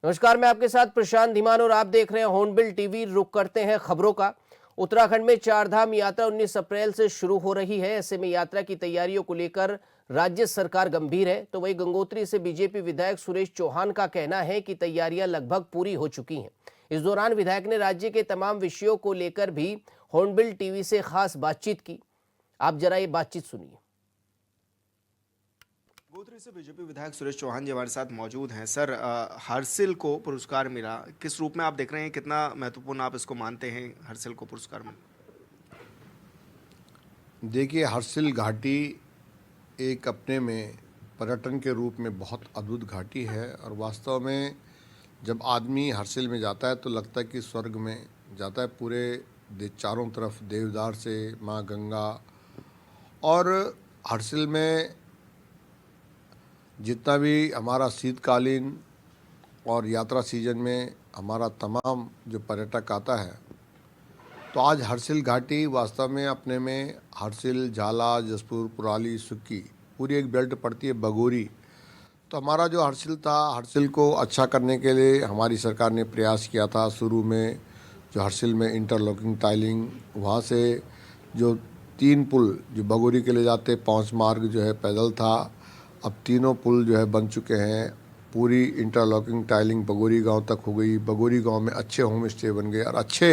नमस्कार, मैं आपके साथ प्रशांत धीमान और आप देख रहे हैं हॉर्नबिल टीवी। रुक करते हैं खबरों का। उत्तराखंड में चारधाम यात्रा 19 अप्रैल से शुरू हो रही है। ऐसे में यात्रा की तैयारियों को लेकर राज्य सरकार गंभीर है, तो वहीं गंगोत्री से बीजेपी विधायक सुरेश चौहान का कहना है कि तैयारियां लगभग पूरी हो चुकी हैं। इस दौरान विधायक ने राज्य के तमाम विषयों को लेकर भी हॉर्नबिल टीवी से खास बातचीत की। आप जरा ये बातचीत सुनिए। गंगोत्री से बीजेपी विधायक सुरेश चौहान जी हमारे साथ मौजूद हैं। सर, हर्सिल को पुरस्कार मिला, किस रूप में आप देख रहे हैं, कितना महत्वपूर्ण आप इसको मानते हैं हर्सिल को पुरस्कार मिला? देखिए, हर्सिल घाटी एक अपने में पर्यटन के रूप में बहुत अद्भुत घाटी है और वास्तव में जब आदमी हर्सिल में जाता है तो लगता है कि स्वर्ग में जाता है। पूरे चारों तरफ देवदार से माँ गंगा, और हर्सिल में जितना भी हमारा शीतकालीन और यात्रा सीजन में हमारा तमाम जो पर्यटक आता है, तो आज हर्सिल घाटी वास्तव में अपने में हर्सिल, झाला, जसपुर, कुराली, सुक्की पूरी एक बेल्ट पड़ती है, बगोरी। तो हमारा जो हर्सिल था, हर्सिल को अच्छा करने के लिए हमारी सरकार ने प्रयास किया था। शुरू में जो हर्सिल में इंटरलॉकिंग टाइलिंग, वहाँ से जो 3 पुल जो बगोरी के लिए जाते, 5 मार्ग जो है पैदल था, अब तीनों पुल जो है बन चुके हैं। पूरी इंटरलॉकिंग टाइलिंग बगोरी गांव तक हो गई। बगोरी गांव में अच्छे होम स्टे बन गए और अच्छे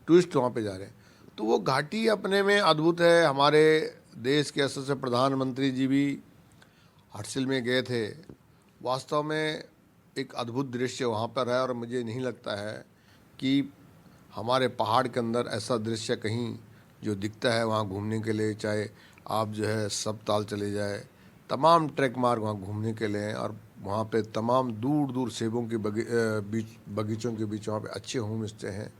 टूरिस्ट वहाँ पे जा रहे हैं। तो वो घाटी अपने में अद्भुत है। हमारे देश के यशस्वी प्रधानमंत्री जी भी हर्सिल में गए थे। वास्तव में एक अद्भुत दृश्य वहाँ पर है और मुझे नहीं लगता है कि हमारे पहाड़ के अंदर ऐसा दृश्य कहीं जो दिखता है वहाँ घूमने के लिए। चाहे आप जो है सप्ताल चले जाए, तमाम ट्रैक मार्ग वहाँ घूमने के लिए हैं और वहाँ पे तमाम दूर दूर सेबों के बगीचों के बीच वहाँ पे अच्छे होम स्टे हैं।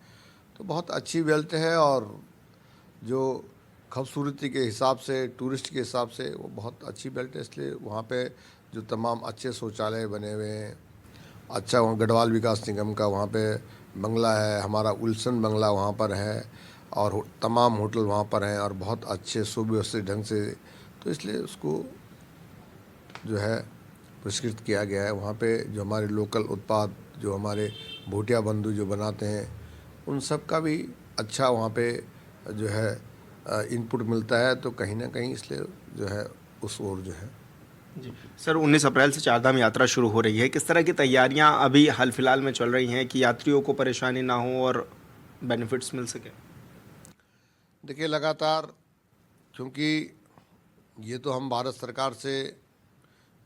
तो बहुत अच्छी बेल्ट है और जो खूबसूरती के हिसाब से, टूरिस्ट के हिसाब से वो बहुत अच्छी बेल्ट है। इसलिए वहाँ पे जो तमाम अच्छे शौचालय बने हुए हैं, अच्छा वहाँ गढ़वाल विकास निगम का वहाँ पे बंगला है, हमारा उल्सन बंगला वहाँ पर है और तमाम होटल वहाँ पर हैं और बहुत अच्छे सुव्यवस्थित ढंग से, तो इसलिए उसको जो है पुरस्कृत किया गया है। वहाँ पे जो हमारे लोकल उत्पाद, जो हमारे भूटिया बंधु जो बनाते हैं, उन सब का भी अच्छा वहाँ पे जो है इनपुट मिलता है। तो कहीं ना कहीं इसलिए जो है उस ओर जो है जी सर, 19 अप्रैल से चारधाम यात्रा शुरू हो रही है। किस तरह की तैयारियां अभी हाल फिलहाल में चल रही हैं कि यात्रियों को परेशानी ना हो और बेनिफिट्स मिल सके? देखिए, लगातार, क्योंकि ये तो हम भारत सरकार से,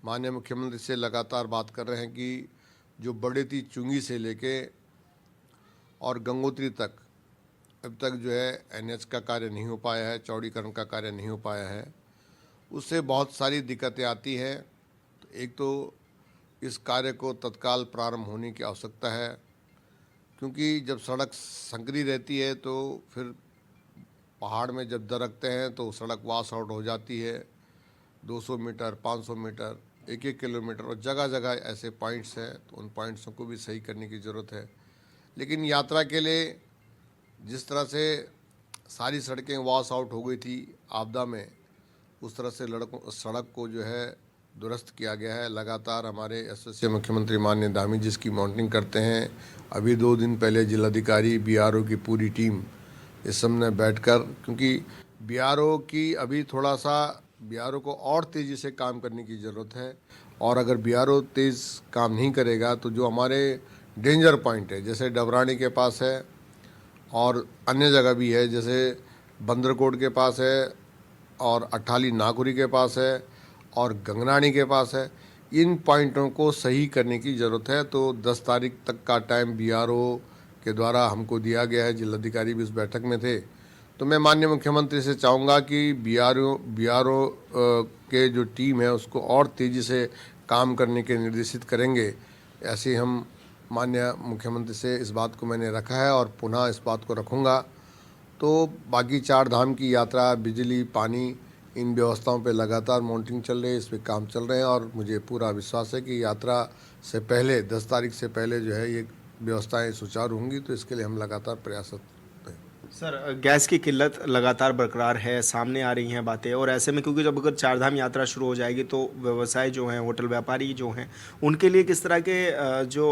माननीय मुख्यमंत्री से लगातार बात कर रहे हैं कि जो बड़ेती चुंगी से लेके और गंगोत्री तक अब तक जो है एनएच का कार्य नहीं हो पाया है, चौड़ीकरण का कार्य नहीं हो पाया है। उससे बहुत सारी दिक्कतें आती हैं। तो एक तो इस कार्य को तत्काल प्रारंभ होने की आवश्यकता है, क्योंकि जब सड़क संकरी रहती है तो फिर पहाड़ में जब दरकते हैं तो सड़क वॉश आउट हो जाती है। 200 मीटर, 500 मीटर, 1-1 किलोमीटर और जगह जगह ऐसे पॉइंट्स हैं, तो उन पॉइंट्सों को भी सही करने की ज़रूरत है। लेकिन यात्रा के लिए जिस तरह से सारी सड़कें वॉश आउट हो गई थी आपदा में, उस तरह से सड़क को जो है दुरुस्त किया गया है। लगातार हमारे यशस्वी मुख्यमंत्री माननीय दामी जी इसकी मॉनिटरिंग करते हैं। अभी 2 दिन पहले जिलाधिकारी, बीआरओ की पूरी टीम इस समय बैठकर, क्योंकि बीआरओ की अभी थोड़ा सा बीआरओ को और तेज़ी से काम करने की ज़रूरत है। और अगर बीआरओ तेज़ काम नहीं करेगा तो जो हमारे डेंजर पॉइंट है, जैसे डबरानी के पास है और अन्य जगह भी है, जैसे बंदरकोट के पास है और अट्ठाली नाकुरी के पास है और गंगनानी के पास है, इन पॉइंटों को सही करने की ज़रूरत है। तो 10 तारीख तक का टाइम बीआरओ के द्वारा हमको दिया गया है। जिलाधिकारी भी इस बैठक में थे। तो मैं माननीय मुख्यमंत्री से चाहूँगा कि बीआरओ के जो टीम है उसको और तेज़ी से काम करने के निर्देशित करेंगे। ऐसे हम माननीय मुख्यमंत्री से इस बात को मैंने रखा है और पुनः इस बात को रखूँगा। तो बाकी 4 धाम की यात्रा, बिजली, पानी, इन व्यवस्थाओं पे लगातार मॉनिटरिंग चल रही है, इस पे काम चल रहे हैं और मुझे पूरा विश्वास है कि यात्रा से पहले 10 तारीख से पहले जो है ये व्यवस्थाएं सुचारू होंगी। तो इसके लिए हम लगातार प्रयासरत हैं। सर, गैस की किल्लत लगातार बरकरार है, सामने आ रही हैं बातें, और ऐसे में क्योंकि जब अगर चारधाम यात्रा शुरू हो जाएगी तो व्यवसाय जो हैं, होटल व्यापारी जो हैं, उनके लिए किस तरह के जो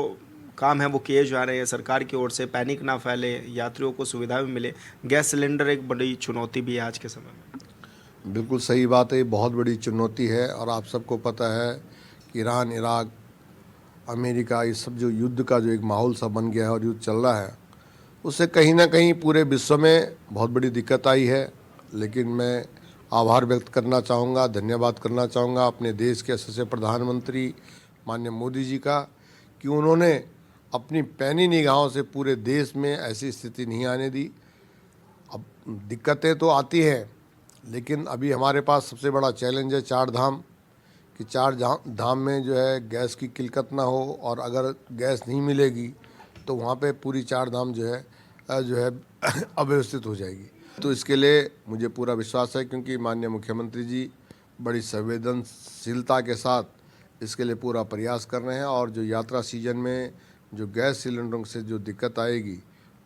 काम है वो किए जा रहे हैं सरकार की ओर से, पैनिक ना फैले, यात्रियों को सुविधा भी मिले। गैस सिलेंडर एक बड़ी चुनौती भी है आज के समय में। बिल्कुल सही बात है, ये बहुत बड़ी चुनौती है। और आप सबको पता है कि ईरान, इराक, अमेरिका, ये सब जो युद्ध का जो एक माहौल सा बन गया है और युद्ध चल रहा है, उससे कहीं ना कहीं पूरे विश्व में बहुत बड़ी दिक्कत आई है। लेकिन मैं आभार व्यक्त करना चाहूँगा, धन्यवाद करना चाहूँगा अपने देश के यशस्वी प्रधानमंत्री माननीय मोदी जी का, कि उन्होंने अपनी पैनी निगाहों से पूरे देश में ऐसी स्थिति नहीं आने दी। अब दिक्कतें तो आती हैं, लेकिन अभी हमारे पास सबसे बड़ा चैलेंज है चार धाम, कि चार धाम में जो है गैस की किल्लत ना हो, और अगर गैस नहीं मिलेगी तो वहाँ पे पूरी चार धाम जो है अव्यवस्थित हो जाएगी। तो इसके लिए मुझे पूरा विश्वास है, क्योंकि माननीय मुख्यमंत्री जी बड़ी संवेदनशीलता के साथ इसके लिए पूरा प्रयास कर रहे हैं। और जो यात्रा सीजन में जो गैस सिलेंडरों से जो दिक्कत आएगी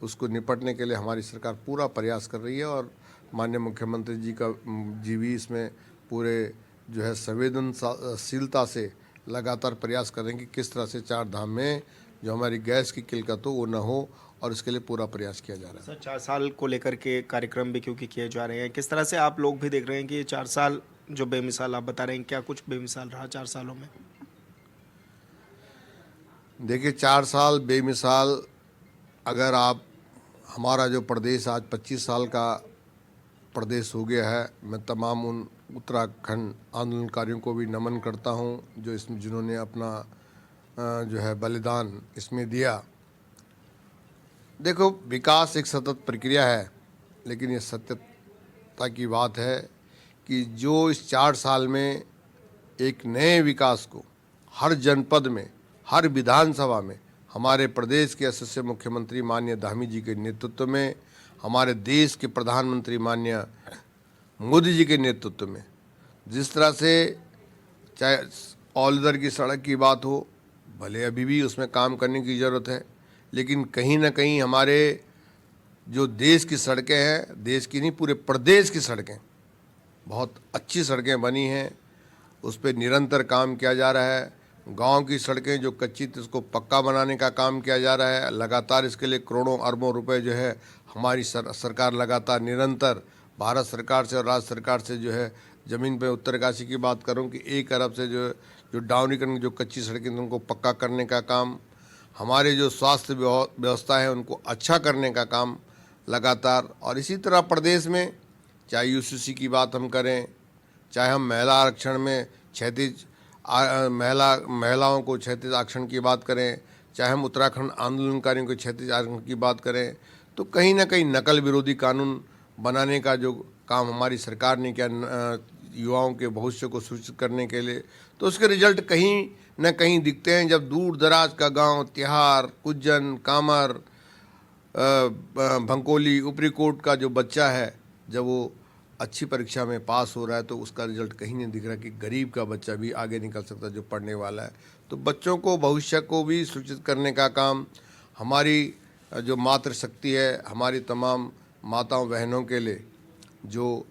उसको निपटने के लिए हमारी सरकार पूरा प्रयास कर रही है। और माननीय मुख्यमंत्री जी भी इसमें पूरे जो है संवेदनशीलता से लगातार प्रयास कर रहे हैं कि किस तरह से चार धाम में जो हमारी गैस की किल्लत हो वो ना हो, और इसके लिए पूरा प्रयास किया जा रहा है। सर 4 साल को लेकर के कार्यक्रम भी क्योंकि किए जा रहे हैं, किस तरह से आप लोग भी देख रहे हैं कि ये 4 साल जो बेमिसाल आप बता रहे हैं, क्या कुछ बेमिसाल रहा 4 सालों में? देखिए 4 साल बेमिसाल, अगर आप हमारा जो प्रदेश आज 25 साल का प्रदेश हो गया है, मैं तमाम उन उत्तराखंड आंदोलनकारियों को भी नमन करता हूं जो इसमें जिन्होंने अपना जो है बलिदान इसमें दिया। देखो, विकास एक सतत प्रक्रिया है, लेकिन ये सत्यता की बात है कि जो इस 4 साल में एक नए विकास को हर जनपद में, हर विधानसभा में हमारे प्रदेश के यशस्वी मुख्यमंत्री माननीय धामी जी के नेतृत्व में, हमारे देश के प्रधानमंत्री माननीय मोदी जी के नेतृत्व में, जिस तरह से चाहे औलदर की सड़क की बात हो, भले अभी भी उसमें काम करने की ज़रूरत है, लेकिन कहीं ना कहीं हमारे जो देश की सड़कें हैं, देश की नहीं पूरे प्रदेश की सड़कें, बहुत अच्छी सड़कें बनी हैं, उस पर निरंतर काम किया जा रहा है। गांव की सड़कें जो कच्ची थी उसको पक्का बनाने का काम किया जा रहा है। लगातार इसके लिए करोड़ों अरबों रुपए जो है हमारी सरकार लगातार निरंतर भारत सरकार से और राज्य सरकार से जो है ज़मीन पे उत्तरकाशी की बात करूं कि 1 अरब से जो डाउनीकरण जो कच्ची सड़कें थी उनको पक्का करने का काम, हमारे जो स्वास्थ्य व्यवस्था है उनको अच्छा करने का काम लगातार। और इसी तरह प्रदेश में चाहे यूसीसी की बात हम करें, चाहे हम महिला आरक्षण में महिलाओं को 36 आरक्षण की बात करें, चाहे हम उत्तराखंड आंदोलनकारियों को 36 आरक्षण की बात करें, तो कहीं ना कहीं नकल विरोधी कानून बनाने का जो काम हमारी सरकार ने किया युवाओं के भविष्य को सुरक्षित करने के लिए, तो उसके रिजल्ट कहीं न कहीं दिखते हैं। जब दूर दराज का गांव तिहार, कुज्जन, कामर, भंकोली, ऊपरी कोट का जो बच्चा है, जब वो अच्छी परीक्षा में पास हो रहा है तो उसका रिजल्ट कहीं नहीं दिख रहा कि गरीब का बच्चा भी आगे निकल सकता जो पढ़ने वाला है। तो बच्चों को भविष्य को भी सुरक्षित करने का काम हमारी जो मातृशक्ति है, हमारी तमाम माताओं बहनों के लिए जो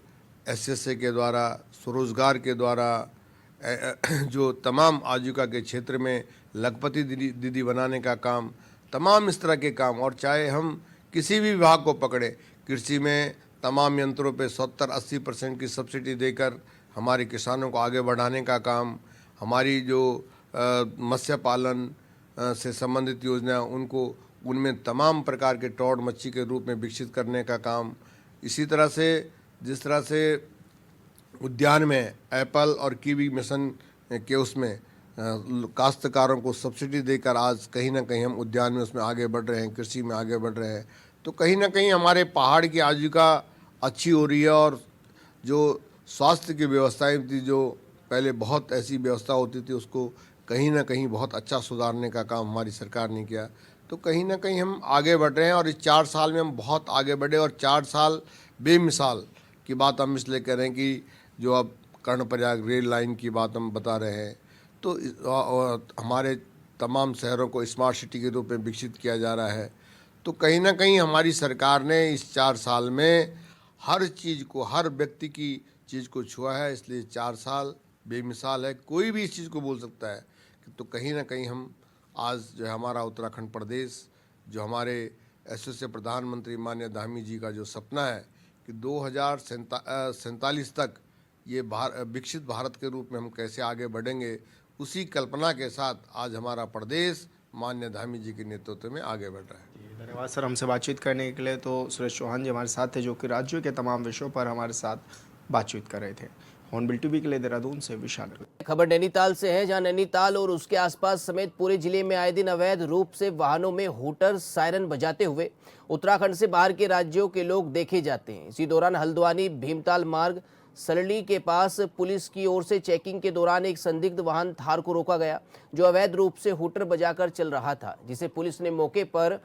एसएसए के द्वारा, स्वरोजगार के द्वारा, जो तमाम आजीविका के क्षेत्र में लखपति दीदी बनाने का काम, तमाम इस तरह के काम, और चाहे हम किसी भी विभाग को पकड़े, कृषि में तमाम यंत्रों पे 70-80% की सब्सिडी देकर हमारे किसानों को आगे बढ़ाने का काम, हमारी जो मत्स्य पालन से संबंधित योजना उनको उनमें तमाम प्रकार के ट्रॉट मच्छी के रूप में विकसित करने का काम, इसी तरह से जिस तरह से उद्यान में एप्पल और कीवी मिशन के उसमें काश्तकारों को सब्सिडी देकर आज कहीं ना कहीं हम उद्यान में उसमें आगे बढ़ रहे हैं, कृषि में आगे बढ़ रहे हैं। तो कहीं ना कहीं हमारे पहाड़ की आजीविका अच्छी हो रही है। और जो स्वास्थ्य की व्यवस्थाएं थी, जो पहले बहुत ऐसी व्यवस्था होती थी, उसको कहीं ना कहीं बहुत अच्छा सुधारने का काम हमारी सरकार ने किया। तो कहीं ना कहीं हम आगे बढ़ रहे हैं और इस 4 साल में हम बहुत आगे बढ़े। और 4 साल बेमिसाल की बात हम इसलिए कर रहे हैं कि जो अब कर्णप्रयाग रेल लाइन की बात हम बता रहे हैं, तो हमारे तमाम शहरों को स्मार्ट सिटी के रूप में विकसित किया जा रहा है। तो कहीं ना कहीं हमारी सरकार ने इस 4 साल में हर चीज़ को, हर व्यक्ति की चीज़ को छुआ है, इसलिए 4 साल बेमिसाल है। कोई भी इस चीज़ को बोल सकता है कि तो कहीं ना कहीं हम आज जो है हमारा उत्तराखंड प्रदेश, जो हमारे यशस्वी प्रधानमंत्री माननीय धामी जी का जो सपना है कि 2047 तक ये विकसित भारत के रूप में हम कैसे आगे बढ़ेंगे, उसी कल्पना के साथ आज हमारा प्रदेश माननीय धामी जी के नेतृत्व में आगे बढ़ रहा है। धन्यवाद सर, हमसे बातचीत करने के लिए। तो सुरेश चौहान जी हमारे साथ थे, जो कि राज्यों के तमाम विषयों पर हमारे साथ बातचीत कर रहे थे। हॉर्नबिल टीवी के लिए देहरादून से विशाल। खबर नैनीताल से है, जहां नैनीताल और उसके आसपास समेत पूरे जिले में आए दिन अवैध रूप से वाहनों में हूटर सायरन बजाते हुए उत्तराखंड से बाहर के राज्यों के लोग देखे जाते हैं। इसी दौरान हल्द्वानी भीमताल मार्ग सलड़ी के पास पुलिस की ओर से चेकिंग के दौरान एक संदिग्ध वाहन थार को रोका गया, जो अवैध रूप से हूटर बजाकर चल रहा था, जिसे पुलिस ने मौके पर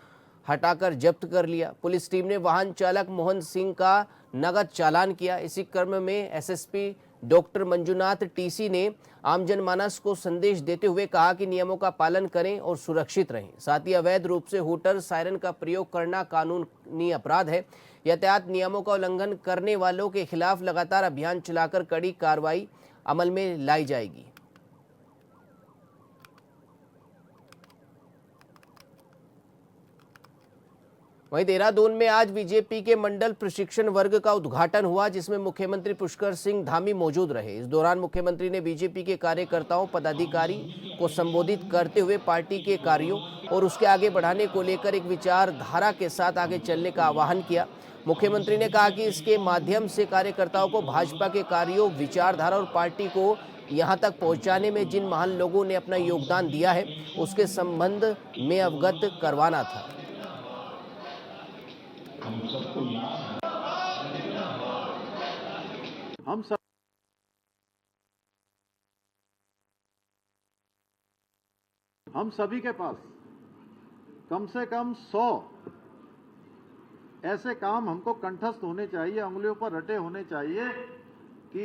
हटाकर जब्त कर लिया। पुलिस टीम ने वाहन चालक मोहन सिंह का नगद चालान किया। इसी क्रम में एसएसपी डॉक्टर मंजुनाथ टीसी ने आम जनमानस को संदेश देते हुए कहा कि नियमों का पालन करें और सुरक्षित रहें। साथ ही अवैध रूप से हूटर सायरन का प्रयोग करना कानूनी अपराध है। यातायात नियमों का उल्लंघन करने वालों के खिलाफ लगातार अभियान चलाकर कड़ी कार्रवाई अमल में लाई जाएगी। वहीं देहरादून में आज बीजेपी के मंडल प्रशिक्षण वर्ग का उद्घाटन हुआ, जिसमें मुख्यमंत्री पुष्कर सिंह धामी मौजूद रहे। इस दौरान मुख्यमंत्री ने बीजेपी के कार्यकर्ताओं पदाधिकारी को संबोधित करते हुए पार्टी के कार्यों और उसके आगे बढ़ाने को लेकर एक विचारधारा के साथ आगे चलने का आह्वान किया। मुख्यमंत्री ने कहा कि इसके माध्यम से कार्यकर्ताओं को भाजपा के कार्यों, विचारधारा और पार्टी को यहां तक पहुंचाने में जिन महान लोगों ने अपना योगदान दिया है, उसके संबंध में अवगत करवाना था। हम सभी के पास कम से कम 100 ऐसे काम हमको कंठस्थ होने चाहिए, उंगलियों पर रटे होने चाहिए कि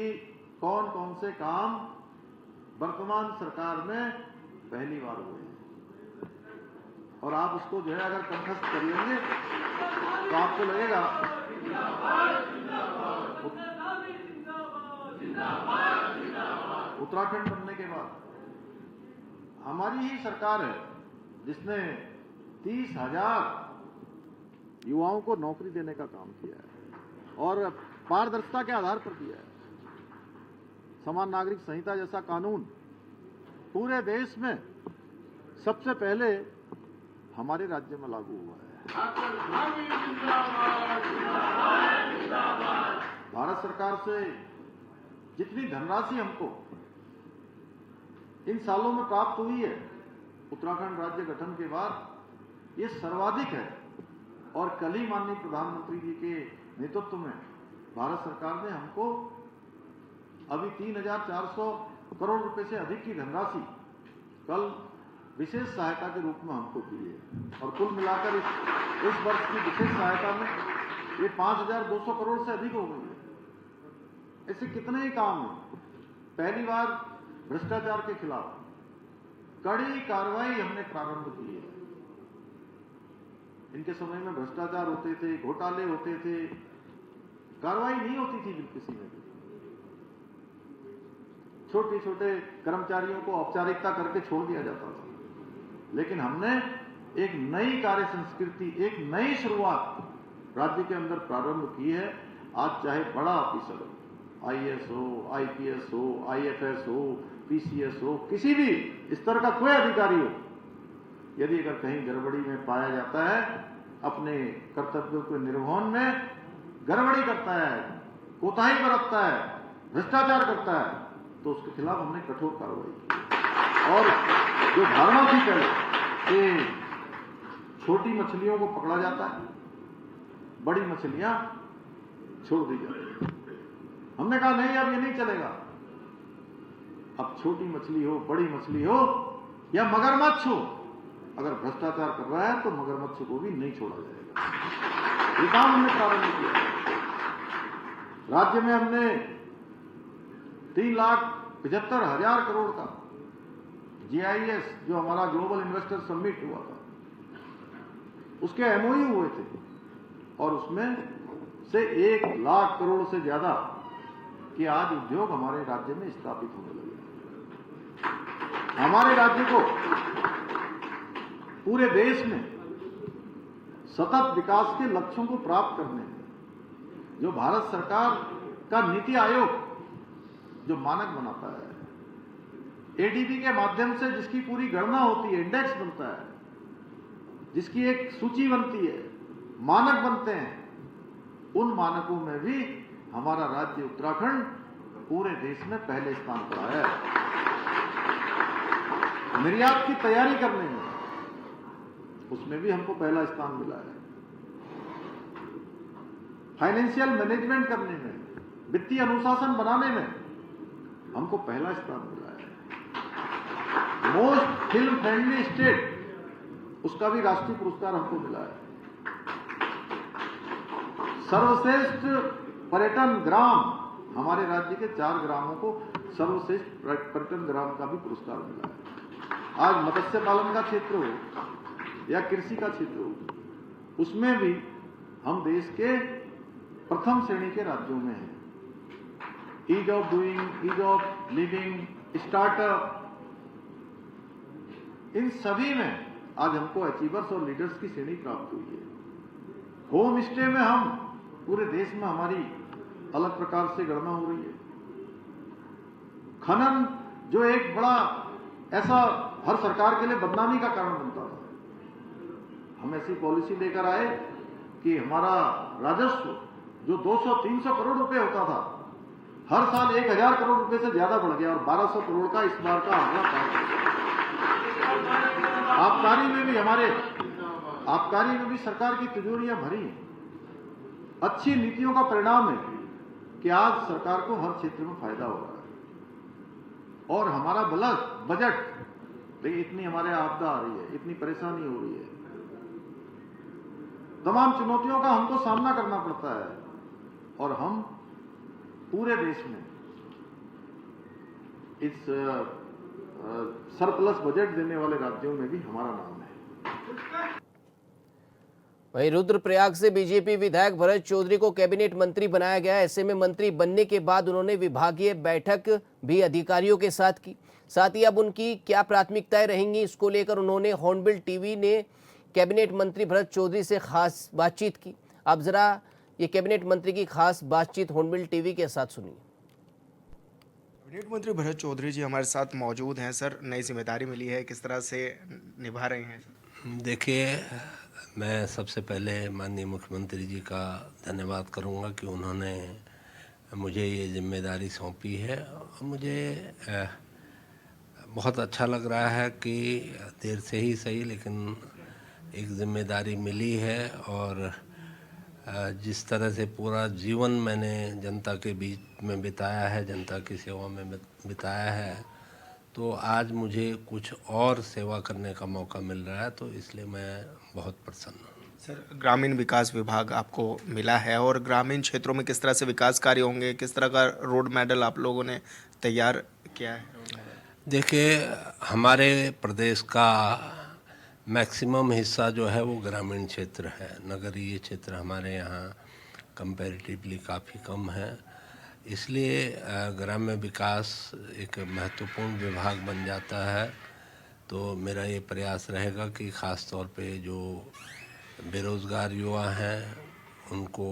कौन कौन से काम वर्तमान सरकार में पहली बार हुए हैं, और आप उसको जो है अगर कंठस्थ कर लेंगे तो आपको लगेगा उत्तराखंड बनने के बाद हमारी ही सरकार है जिसने 30,000 युवाओं को नौकरी देने का काम किया है और पारदर्शिता के आधार पर किया है। समान नागरिक संहिता जैसा कानून पूरे देश में सबसे पहले हमारे राज्य में लागू हुआ है। भारत सरकार से जितनी धनराशि हमको इन सालों में प्राप्त हुई है, उत्तराखंड राज्य गठन के बाद ये सर्वाधिक है। और कल ही माननीय प्रधानमंत्री जी के नेतृत्व में भारत सरकार ने हमको अभी 3,400 करोड़ रुपए से अधिक की धनराशि कल विशेष सहायता के रूप में हमको दी है, और कुल मिलाकर इस वर्ष की विशेष सहायता में ये 5,200 करोड़ से अधिक हो गई है। ऐसे कितने ही काम हैं। पहली बार भ्रष्टाचार के खिलाफ कड़ी कार्रवाई हमने प्रारंभ की है। इनके समय में भ्रष्टाचार होते थे, घोटाले होते थे, कार्रवाई नहीं होती थी किसी में भी। छोटे छोटे कर्मचारियों को औपचारिकता करके छोड़ दिया जाता था। लेकिन हमने एक नई कार्य संस्कृति, एक नई शुरुआत राज्य के अंदर प्रारंभ की है। आज चाहे बड़ा ऑफिसर हो, आईएएस हो, आईपीएस हो, आईएफएस हो, पीसीएस हो, किसी भी स्तर का कोई अधिकारी हो, यदि अगर कहीं गड़बड़ी में पाया जाता है, अपने कर्तव्यों के निर्वहन में गड़बड़ी करता है, कोताही बरतता है, भ्रष्टाचार करता है, तो उसके खिलाफ हमने कठोर कार्रवाई की। और जो धारणा थी पहले कि छोटी मछलियों को पकड़ा जाता है, बड़ी मछलियां छोड़ दी जाती है, हमने कहा नहीं, अब ये नहीं चलेगा। अब छोटी मछली हो, बड़ी मछली हो या मगरमच्छ हो, अगर भ्रष्टाचार कर रहा है तो मगरमच्छ को भी नहीं छोड़ा जाएगा। ये काम हमने प्रारंभ किया। राज्य में हमने 3,75,000 करोड़ का GIS, जो हमारा ग्लोबल इन्वेस्टर समिट हुआ था, उसके MOU हुए थे, और उसमें से 1,00,000 करोड़ से ज्यादा कि आज उद्योग हमारे राज्य में स्थापित होने लगे। हमारे राज्य को पूरे देश में सतत विकास के लक्ष्यों को प्राप्त करने में जो भारत सरकार का नीति आयोग जो मानक बनाता है, एडीबी के माध्यम से जिसकी पूरी गणना होती है, इंडेक्स बनता है, जिसकी एक सूची बनती है, मानक बनते हैं, उन मानकों में भी हमारा राज्य उत्तराखंड पूरे देश में पहले स्थान पर आया है। निर्यात की तैयारी करने में उसमें भी हमको पहला स्थान मिला है। फाइनेंशियल मैनेजमेंट करने में, वित्तीय अनुशासन बनाने में हमको पहला स्थान मिला है। मोस्ट फिल्म फ्रेंडली स्टेट, उसका भी राष्ट्रीय पुरस्कार हमको मिला है। सर्वश्रेष्ठ पर्यटन ग्राम, हमारे राज्य के 4 ग्रामों को सर्वश्रेष्ठ पर्यटन ग्राम का भी पुरस्कार मिला है। आज मत्स्य पालन का क्षेत्र हो या कृषि का क्षेत्र हो, उसमें भी हम देश के प्रथम श्रेणी के राज्यों में हैं। Ease of doing, ease of living, startup, इन सभी में आज हमको अचीवर्स और लीडर्स की श्रेणी प्राप्त हुई है। होम स्टे में हम पूरे देश में हमारी अलग प्रकार से गणना हो रही है। खनन जो एक बड़ा ऐसा हर सरकार के लिए बदनामी का कारण बनता था, हम ऐसी पॉलिसी लेकर आए कि हमारा राजस्व जो 200-300 करोड़ रुपए होता था, हर साल 1000 करोड़ रुपए से ज्यादा बढ़ गया और 1200 करोड़ का इस बार का आंकड़ा पास हो गया। आबकारी में भी सरकार की तिजोरियां भरी हैं। अच्छी नीतियों का परिणाम है कि आज सरकार को हर क्षेत्र में फायदा हो रहा है और हमारा बजट, देखिए इतनी हमारे आपदा आ रही है, इतनी परेशानी हो रही है, तमाम चुनौतियों का हमको सामना करना पड़ता है और हम पूरे देश में इस सरप्लस बजट देने वाले राज्यों में भी हमारा नाम है। वहीं रुद्रप्रयाग से बीजेपी विधायक भरत चौधरी को कैबिनेट मंत्री बनाया गया। ऐसे में मंत्री बनने के बाद उन्होंने विभागीय बैठक भी अधिकारियों के साथ की। साथ ही अब उनकी क्या प्राथमिकताएं रहेंगी, इसको लेकर उन्होंने हॉर्नबिल टीवी ने कैबिनेट मंत्री भरत चौधरी से खास बातचीत की। अब जरा ये कैबिनेट मंत्री की खास बातचीत हॉर्नबिल टीवी के साथ सुनिए। कैबिनेट मंत्री भरत चौधरी जी हमारे साथ मौजूद हैं। सर, नई जिम्मेदारी मिली है, किस तरह से निभा रहे हैं? देखिए, मैं सबसे पहले माननीय मुख्यमंत्री जी का धन्यवाद करूंगा कि उन्होंने मुझे ये जिम्मेदारी सौंपी है और मुझे बहुत अच्छा लग रहा है कि देर से ही सही लेकिन एक जिम्मेदारी मिली है और जिस तरह से पूरा जीवन मैंने जनता के बीच में बिताया है, जनता की सेवा में बिताया है, तो आज मुझे कुछ और सेवा करने का मौका मिल रहा है, तो इसलिए मैं बहुत प्रसन्न हूँ। सर, ग्रामीण विकास विभाग आपको मिला है और ग्रामीण क्षेत्रों में किस तरह से विकास कार्य होंगे, किस तरह का रोड मॉडल आप लोगों ने तैयार किया है? देखिए, हमारे प्रदेश का मैक्सिमम हिस्सा जो है वो ग्रामीण क्षेत्र है। नगरीय क्षेत्र हमारे यहाँ कंपैरेटिवली काफ़ी कम है, इसलिए ग्राम्य विकास एक महत्वपूर्ण विभाग बन जाता है। तो मेरा ये प्रयास रहेगा कि ख़ास तौर पे जो बेरोज़गार युवा हैं उनको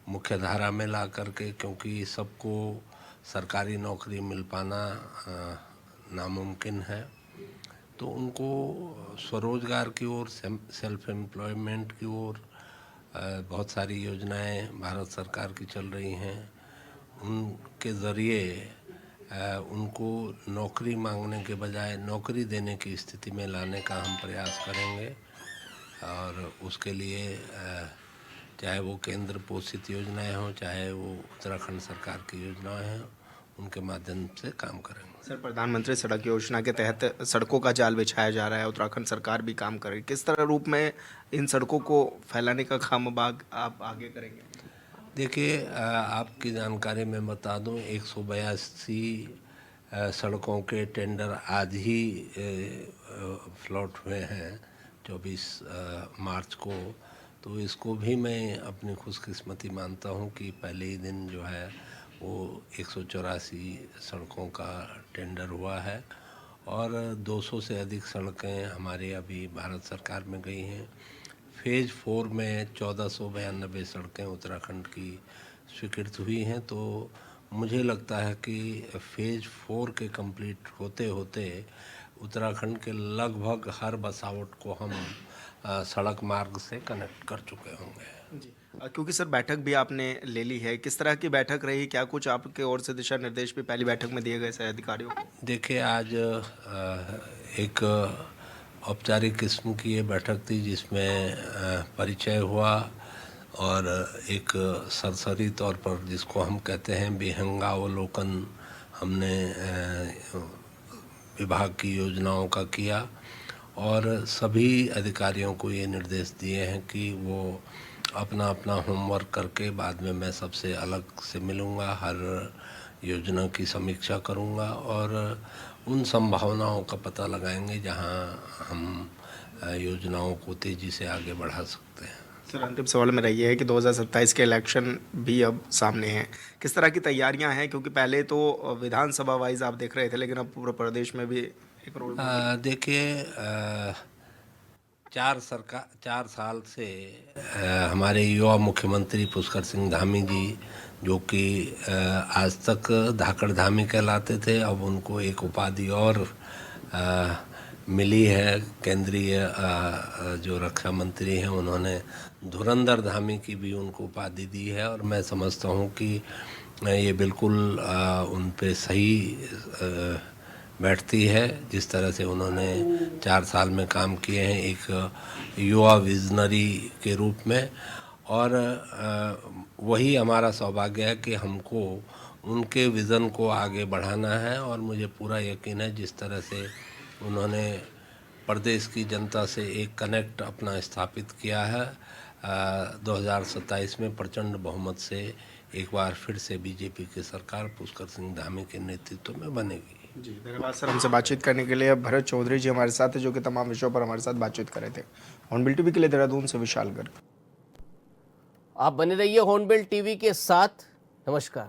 मुख्य धारा में ला करके, क्योंकि सबको सरकारी नौकरी मिल पाना नामुमकिन है, तो उनको स्वरोजगार की ओर, सेल्फ एम्प्लॉयमेंट की ओर बहुत सारी योजनाएं भारत सरकार की चल रही हैं। उनके ज़रिए उनको नौकरी मांगने के बजाय नौकरी देने की स्थिति में लाने का हम प्रयास करेंगे और उसके लिए चाहे वो केंद्र पोषित योजनाएं हों, चाहे वो उत्तराखंड सरकार की योजनाएं हैं, उनके माध्यम से काम करेंगे। सर, प्रधानमंत्री सड़क योजना के तहत सड़कों का जाल बिछाया जा रहा है, उत्तराखंड सरकार भी काम कर रही है। किस तरह रूप में इन सड़कों को फैलाने का काम आप आगे करेंगे? देखिए, आपकी जानकारी में बता दूं, 182 सड़कों के टेंडर आज ही फ्लॉट हुए हैं 24 मार्च को। तो इसको भी मैं अपनी खुशकिस्मती मानता हूं कि पहले ही दिन जो है वो 184 सड़कों का टेंडर हुआ है और 200 से अधिक सड़कें हमारी अभी भारत सरकार में गई हैं। फेज़ 4 में 1492 सड़कें उत्तराखंड की स्वीकृत हुई हैं। तो मुझे लगता है कि फेज़ 4 के कंप्लीट होते होते उत्तराखंड के लगभग हर बसावट को हम सड़क मार्ग से कनेक्ट कर चुके होंगे। जी क्योंकि सर बैठक भी आपने ले ली है, किस तरह की बैठक रही, क्या कुछ आपके ओर से दिशा निर्देश भी पहली बैठक में दिए गए सर अधिकारियों को? देखिए, आज एक औपचारिक किस्म की ये बैठक थी जिसमें परिचय हुआ और एक सरसरी तौर पर जिसको हम कहते हैं विहंगावलोकन हमने विभाग की योजनाओं का किया और सभी अधिकारियों को ये निर्देश दिए हैं कि वो अपना अपना होमवर्क करके बाद में मैं सबसे अलग से मिलूँगा, हर योजना की समीक्षा करूँगा और उन संभावनाओं का पता लगाएंगे जहां हम योजनाओं को तेज़ी से आगे बढ़ा सकते हैं। सर अंतिम सवाल मेरा ये है कि 2027 के इलेक्शन भी अब सामने हैं, किस तरह की तैयारियां हैं, क्योंकि पहले तो विधानसभा वाइज आप देख रहे थे लेकिन अब पूरे प्रदेश में भी एक रोल देखिए, 4 साल से हमारे युवा मुख्यमंत्री पुष्कर सिंह धामी जी जो कि आज तक धाकड़ धामी कहलाते थे, अब उनको एक उपाधि और मिली है। केंद्रीय जो रक्षा मंत्री हैं उन्होंने धुरंधर धामी की भी उनको उपाधि दी है और मैं समझता हूँ कि ये बिल्कुल उन पे सही बैठती है जिस तरह से उन्होंने 4 साल में काम किए हैं एक युवा विजनरी के रूप में। और वही हमारा सौभाग्य है कि हमको उनके विज़न को आगे बढ़ाना है और मुझे पूरा यकीन है जिस तरह से उन्होंने प्रदेश की जनता से एक कनेक्ट अपना स्थापित किया है, 2027 में प्रचंड बहुमत से एक बार फिर से बीजेपी की सरकार पुष्कर सिंह धामी के नेतृत्व में बनेगी। जी धन्यवाद सर, हमसे बातचीत करने के लिए। भरत चौधरी जी हमारे साथ हैं जो कि तमाम विषयों पर हमारे साथ बातचीत कर रहे थे। हॉर्नबिल टीवी के लिए देहरादून से विशाल गर्ग। आप बने रहिए हॉर्नबिल टीवी के साथ। नमस्कार।